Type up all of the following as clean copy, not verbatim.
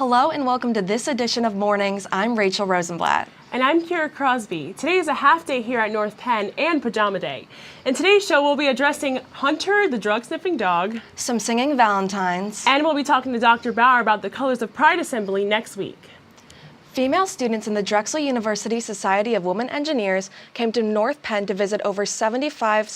Hello and welcome to this edition of Mornings. I'm Rachel Rosenblatt. And I'm Kira Crosby. Today is a half day here at North Penn and Pajama Day. In today's show, we'll be addressing Hunter, the drug-sniffing dog, some singing Valentines, and we'll be talking to Dr. Bauer about the Colors of Pride Assembly next week. Female students in the Drexel University Society of Women Engineers came to North Penn to visit over 75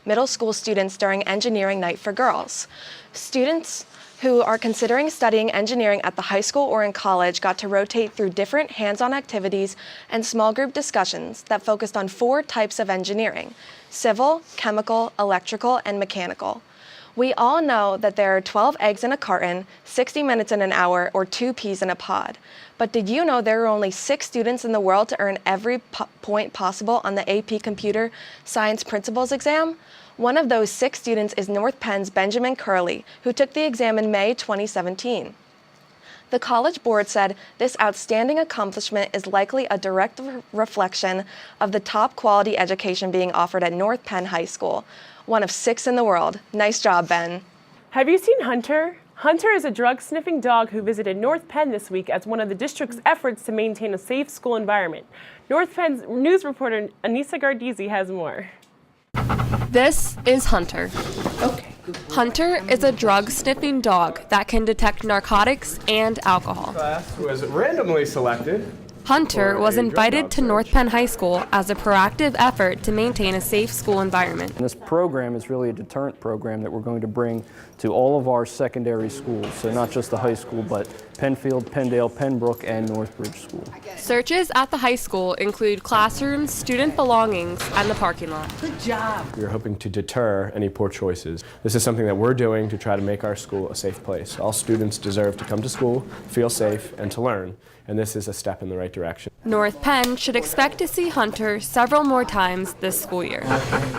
middle school students during Engineering Night for Girls. Students who are considering studying engineering at the high school or in college got to rotate through different hands-on activities and small group discussions that focused on 4 types of engineering: civil, chemical, electrical, and mechanical. We all know that there are 12 eggs in a carton, 60 minutes in an hour, or 2 peas in a pod. But did you know there are only 6 students in the world to earn every point possible on the AP Computer Science Principles exam? One of those 6 students is North Penn's Benjamin Curley, who took the exam in May 2017. The College Board said this outstanding accomplishment is likely a direct reflection of the top quality education being offered at North Penn High School, one of 6 in the world. Nice job, Ben. Have you seen Hunter? Hunter is a drug-sniffing dog who visited North Penn this week as one of the district's efforts to maintain a safe school environment. North Penn's news reporter Anissa Gardizzi has more. This is Hunter. Hunter is a drug-sniffing dog that can detect narcotics and alcohol. Class was randomly selected. Hunter was invited to North Penn High School as a proactive effort to maintain a safe school environment. This program is really a deterrent program that we're going to bring to all of our secondary schools, so not just the high school, but Penfield, Penndale, Pembroke, and Northbridge School. Searches at the high school include classrooms, student belongings, and the parking lot. Good job. We're hoping to deter any poor choices. This is something that we're doing to try to make our school a safe place. All students deserve to come to school, feel safe, and to learn. And this is a step in the right direction. North Penn should expect to see Hunter several more times this school year.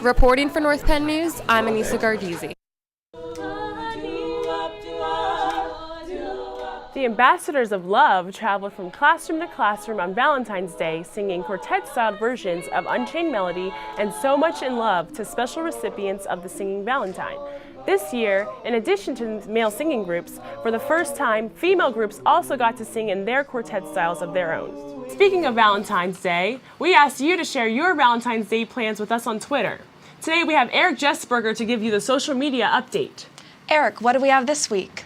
Reporting for North Penn News, I'm Anissa Gardizzi. The Ambassadors of Love traveled from classroom to classroom on Valentine's Day, singing quartet-style versions of Unchained Melody and So Much in Love to special recipients of the Singing Valentine. This year, in addition to male singing groups, for the first time, female groups also got to sing in their quartet styles of their own. Speaking of Valentine's Day, we asked you to share your Valentine's Day plans with us on Twitter. Today we have Eric Jessberger to give you the social media update. Eric, what do we have this week?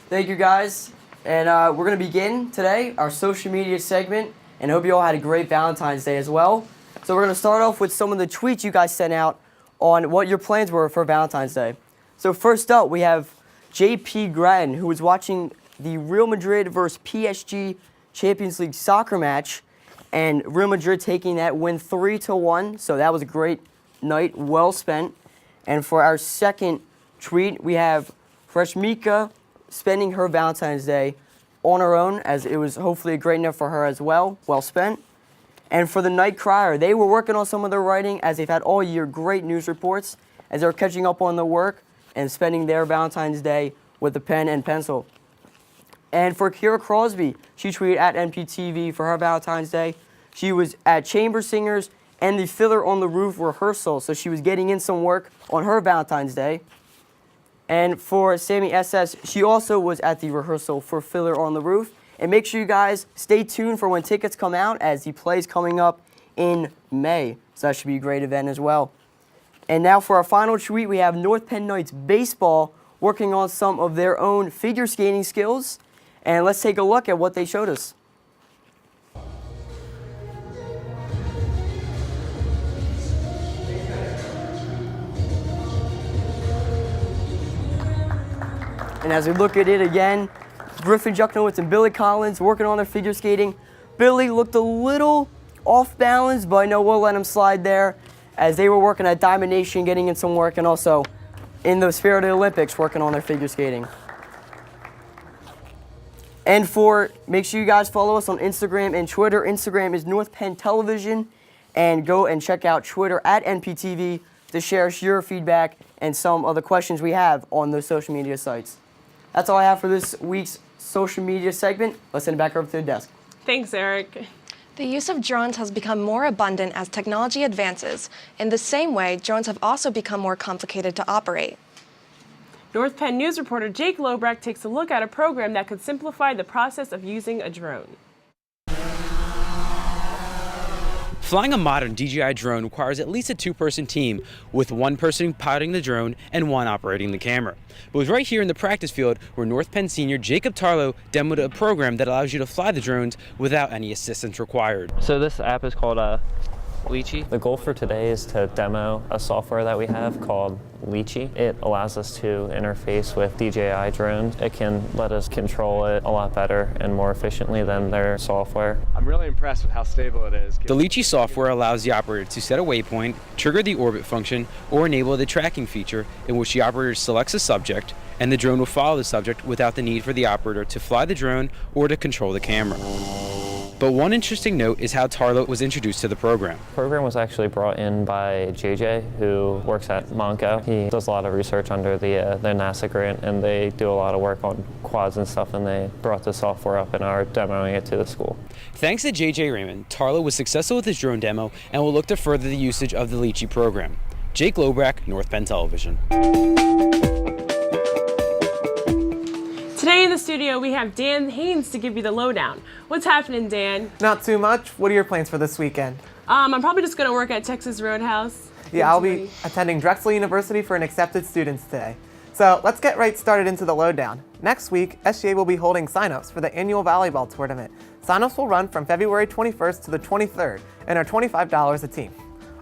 Thank you, guys. And we're going to begin today our social media segment, and I hope you all had a great Valentine's Day as well. So we're going to start off with some of the tweets you guys sent out on what your plans were for Valentine's Day. So first up, we have JP Grattan, who was watching the Real Madrid versus PSG Champions League soccer match, and Real Madrid taking that win 3-1. So that was a great night, well spent. And for our second tweet, we have Freshmika spending her Valentine's Day on her own, as it was hopefully a great night for her as well, well spent. And for the Night Crier, they were working on some of their writing, as they've had all year great news reports, as they're catching up on the work and spending their Valentine's Day with a pen and pencil. And for Kira Crosby, she tweeted at NPTV for her Valentine's Day. She was at Chamber Singers and the Fiddler on the Roof rehearsal, so she was getting in some work on her Valentine's Day. And for Sammy SS, she also was at the rehearsal for Fiddler on the Roof. And make sure you guys stay tuned for when tickets come out, as the play's coming up in May. So that should be a great event as well. And now for our final tweet, we have North Penn Knights Baseball working on some of their own figure skating skills. And let's take a look at what they showed us. And as we look at it again, Griffin Jucknowitz and Billy Collins working on their figure skating. Billy looked a little off balance, but I know we'll let him slide there, as they were working at Diamond Nation, getting in some work, and also in the Spirit of the Olympics, working on their figure skating. And make sure you guys follow us on Instagram and Twitter. Instagram is North Penn Television, and go and check out Twitter at NPTV to share your feedback and some of the questions we have on those social media sites. That's all I have for this week's social media segment. Let's send it back over to the desk. Thanks, Eric. The use of drones has become more abundant as technology advances. In the same way, drones have also become more complicated to operate. North Penn News reporter Jake Lobrecht takes a look at a program that could simplify the process of using a drone. Flying a modern DJI drone requires at least a two-person team, with one person piloting the drone and one operating the camera. But it was right here in the practice field where North Penn senior Jacob Tarlow demoed a program that allows you to fly the drones without any assistance required. So this app is called Lychee. The goal for today is to demo a software that we have called Lychee. It allows us to interface with DJI drones. It can let us control it a lot better and more efficiently than their software. I'm really impressed with how stable it is. The Lychee software allows the operator to set a waypoint, trigger the orbit function, or enable the tracking feature in which the operator selects a subject and the drone will follow the subject without the need for the operator to fly the drone or to control the camera. But one interesting note is how Tarlow was introduced to the program. The program was actually brought in by JJ, who works at Monco. He does a lot of research under the NASA grant, and they do a lot of work on quads and stuff, and they brought the software up and are demoing it to the school. Thanks to JJ Raymond, Tarlow was successful with his drone demo and will look to further the usage of the Lychee program. Jake Lobrecht, North Penn Television. Today in the studio, we have Dan Haynes to give you the lowdown. What's happening, Dan? Not too much. What are your plans for this weekend? I'm probably just going to work at Texas Roadhouse. Yeah, I'll be attending Drexel University for an accepted students today. So let's get right started into the lowdown. Next week, SGA will be holding sign-ups for the annual volleyball tournament. Sign-ups will run from February 21st to the 23rd and are $25 a team.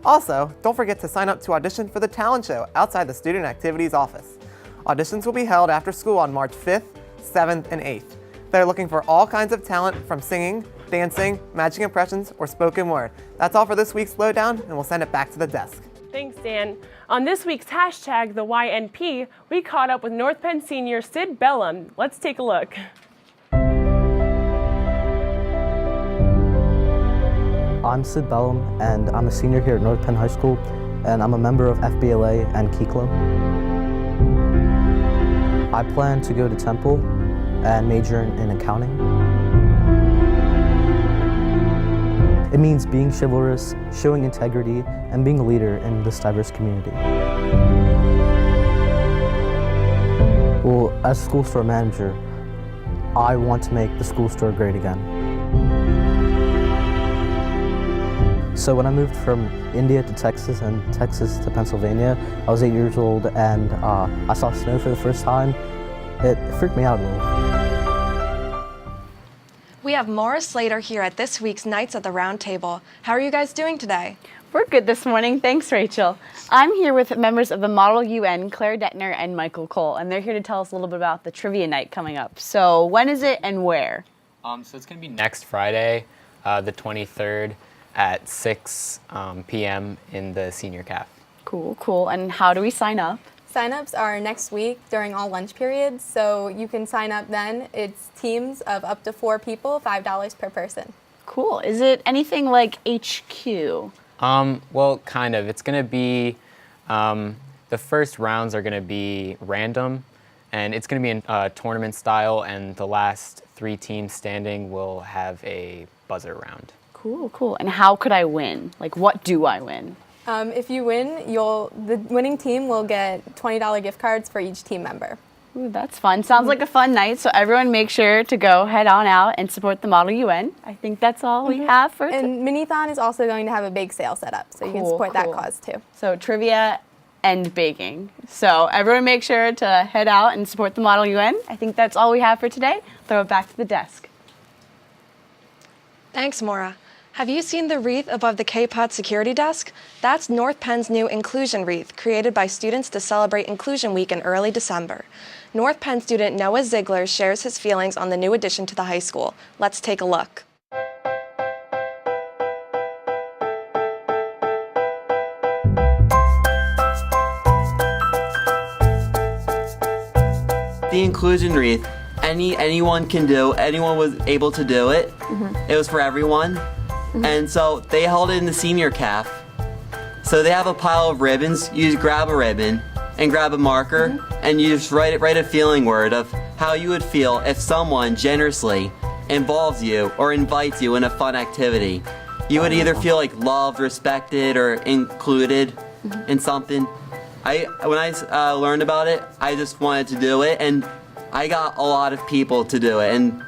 Also, don't forget to sign up to audition for the talent show outside the Student Activities office. Auditions will be held after school on March 5th, 7th, and 8th. They're looking for all kinds of talent from singing, dancing, magic impressions, or spoken word. That's all for this week's lowdown, and we'll send it back to the desk. Thanks, Dan. On this week's hashtag, the YNP, we caught up with North Penn senior CID Bellum. Let's take a look. I'm CID Bellum, and I'm a senior here at North Penn High School, and I'm a member of FBLA and Key Club. I plan to go to Temple and major in accounting. It means being chivalrous, showing integrity, and being a leader in this diverse community. Well, as school store manager, I want to make the school store great again. So when I moved from India to Texas and Texas to Pennsylvania, I was 8 years old and I saw snow for the first time. It freaked me out a little. We have Maura Slater here at this week's Knights at the Round Table. How are you guys doing today? We're good this morning. Thanks, Rachel. I'm here with members of the Model UN, Claire Detner and Michael Cole, and they're here to tell us a little bit about the trivia night coming up. So when is it and where? So it's going to be next Friday, the 23rd at 6 p.m. in the senior caf. Cool, cool. And how do we sign up? Sign-ups are next week during all lunch periods, so you can sign up then. It's teams of up to 4 people, $5 per person. Cool. Is it anything like HQ? Well, kind of. It's going to be, the first rounds are going to be random, and it's going to be in tournament style, and the last 3 teams standing will have a buzzer round. Cool, cool. And how could I win? Like, what do I win? If you win, the winning team will get $20 gift cards for each team member. Ooh, that's fun. Sounds like a fun night. So everyone make sure to go head on out and support the Model UN. I think that's all we have for today. And Minithon is also going to have a bake sale set up, so you can support that cause too. So trivia and baking. So everyone make sure to head out and support the Model UN. I think that's all we have for today. Throw it back to the desk. Thanks, Maura. Have you seen the wreath above the K-Pod security desk? That's North Penn's new inclusion wreath, created by students to celebrate Inclusion Week in early December. North Penn student Noah Ziegler shares his feelings on the new addition to the high school. Let's take a look. The inclusion wreath, anyone can do, anyone was able to do it. It was for everyone. And so they held it in the senior caf. So they have a pile of ribbons. You just grab a ribbon and grab a marker and you just write a feeling word of how you would feel if someone generously involves you or invites you in a fun activity. You would either feel like loved, respected, or included in something. When I learned about it, I just wanted to do it, and I got a lot of people to do it, and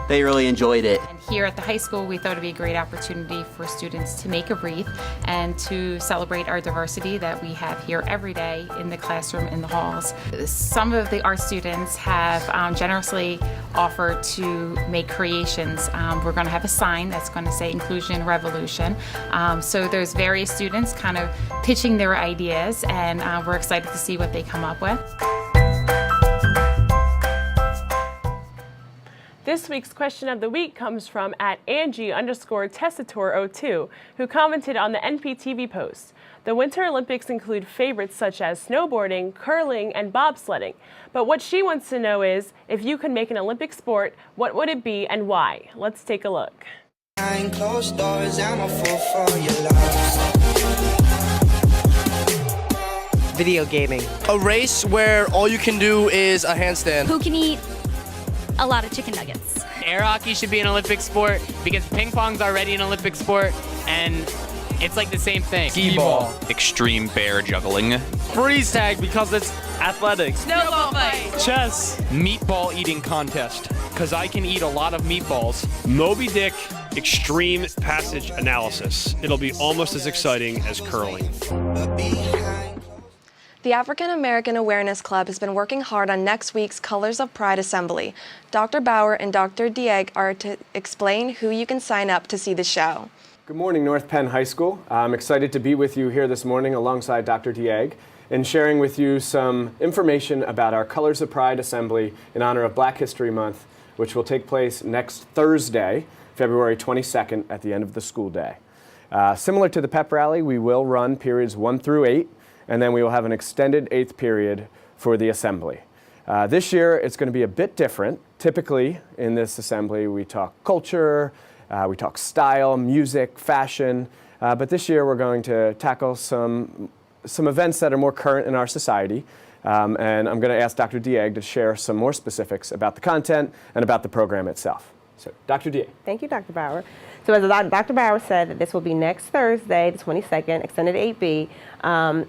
they really enjoyed it. And here at the high school, we thought it'd be a great opportunity for students to make a wreath and to celebrate our diversity that we have here every day in the classroom, in the halls. Some of our students have generously offered to make creations. We're going to have a sign that's going to say Inclusion Revolution. So there's various students kind of pitching their ideas, and we're excited to see what they come up with. This week's question of the week comes from @Angie_Tessator02, who commented on the NPTV post. The Winter Olympics include favorites such as snowboarding, curling, and bobsledding. But what she wants to know is, if you could make an Olympic sport, what would it be and why? Let's take a look. Behind closed doors, I'm a fool for your love. Video gaming. A race where all you can do is a handstand. Who can eat a lot of chicken nuggets? Air hockey should be an Olympic sport because ping pong's already an Olympic sport and it's like the same thing. Skee-ball. Extreme bear juggling. Freeze tag because it's athletics. Snowball fight. Chess. Meatball eating contest because I can eat a lot of meatballs. Moby Dick extreme passage analysis. It'll be almost as exciting as curling. The African American Awareness Club has been working hard on next week's Colors of Pride Assembly. Dr. Bauer and Dr. Dieg are to explain who you can sign up to see the show. Good morning, North Penn High School. I'm excited to be with you here this morning alongside Dr. Dieg and sharing with you some information about our Colors of Pride Assembly in honor of Black History Month, which will take place next Thursday, February 22nd at the end of the school day. Similar to the pep rally, we will run periods 1 through 8, and then we will have an extended 8th period for the assembly. This year, it's going to be a bit different. Typically, in this assembly, we talk culture, we talk style, music, fashion, but this year we're going to tackle some events that are more current in our society, and I'm going to ask Dr. Dieg to share some more specifics about the content and about the program itself. So, Dr. Dieg. Thank you, Dr. Bauer. So as Dr. Bauer said, that this will be next Thursday, the 22nd, extended 8B.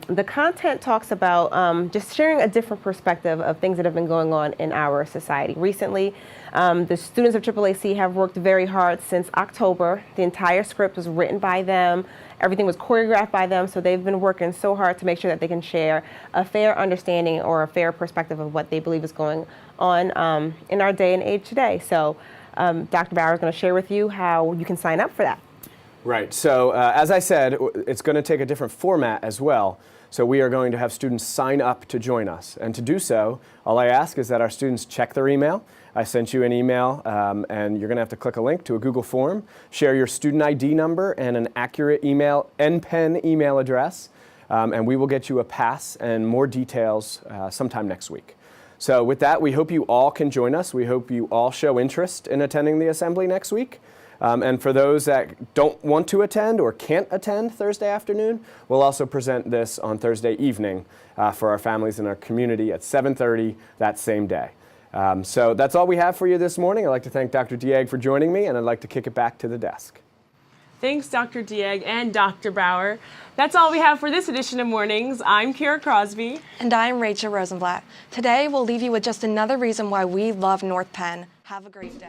The content talks about just sharing a different perspective of things that have been going on in our society. Recently, the students of AAAC have worked very hard since October. The entire script was written by them. Everything was choreographed by them, so they've been working so hard to make sure that they can share a fair understanding or a fair perspective of what they believe is going on in our day and age today. So Dr. Bauer is going to share with you how you can sign up for that. Right. So as I said, it's going to take a different format as well. So we are going to have students sign up to join us. And to do so, all I ask is that our students check their email. I sent you an email, and you're going to have to click a link to a Google form, share your student ID number and an accurate email, NPEN email address, and we will get you a pass and more details sometime next week. So with that, we hope you all can join us. We hope you all show interest in attending the assembly next week. And for those that don't want to attend or can't attend Thursday afternoon, we'll also present this on Thursday evening for our families in our community at 7:30 that same day. So that's all we have for you this morning. I'd like to thank Dr. Dieg for joining me, and I'd like to kick it back to the desk. Thanks, Dr. Dieg and Dr. Bauer. That's all we have for this edition of Mornings. I'm Kira Crosby. And I'm Rachel Rosenblatt. Today, we'll leave you with just another reason why we love North Penn. Have a great day.